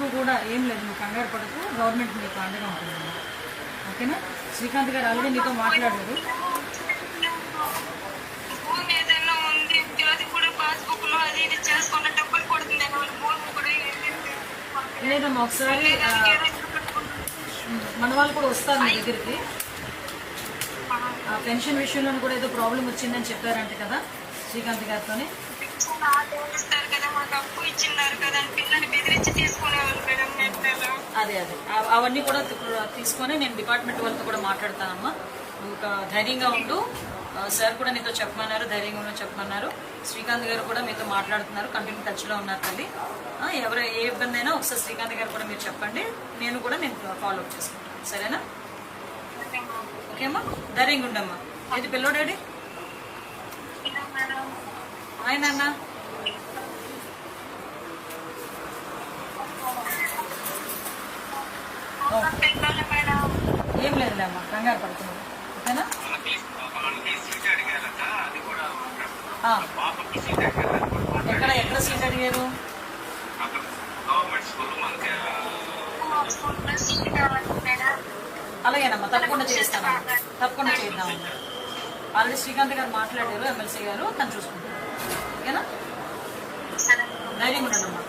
మీకు కూడా ఏం లేదు, నువ్వు కంగారు పడకు, గవర్నమెంట్ మీకు అండగా ఉంటుంది. ఓకేనా? శ్రీకాంత్ గారు ఆల్రెడీ మీతో మాట్లాడారు. లేదమ్మా, ఒకసారి మన వాళ్ళు కూడా వస్తారు మీ దగ్గరికి. పెన్షన్ విషయంలో కూడా ఏదో ప్రాబ్లం వచ్చిందని చెప్పారంట కదా శ్రీకాంత్ గారితో. అదే అదే అవన్నీ కూడా తీసుకొని నేను డిపార్ట్మెంట్ వాళ్ళతో కూడా మాట్లాడతానమ్మా. నువ్వు ధైర్యంగా ఉండు. సార్ కూడా నీతో చెప్పమన్నారు, ధైర్యంగా ఉండో చెప్పమన్నారు. శ్రీకాంత్ గారు కూడా మీతో మాట్లాడుతున్నారు, కంటిన్యూ టచ్లో ఉన్నారు తల్లి. ఎవరు ఏ ఇబ్బంది అయినా ఒకసారి శ్రీకాంత్ గారు కూడా మీరు చెప్పండి, నేను ఫాలోఅప్ చేసుకుంటాను. సరేనా? ఓకే అమ్మా, ధైర్యంగా ఉండమ్మా. ఏది పిల్లోడాడి ఆయన అన్న ఏం లేదులే అమ్మా, కంగారు పడుతున్నాను. ఓకేనా? ఎక్కడ ఎక్కడ సీట్ అడిగారు? అలాగేనమ్మా, తప్పకుండా చేస్తాను, తప్పకుండా చేద్దామమ్మా. ఆల్రెడీ శ్రీకాంత్ గారు మాట్లాడారు, ఎమ్మెల్సీ గారు, తను చూసుకుంటారు. ఓకేనా? ధైర్యంగా ఉండమ్మా.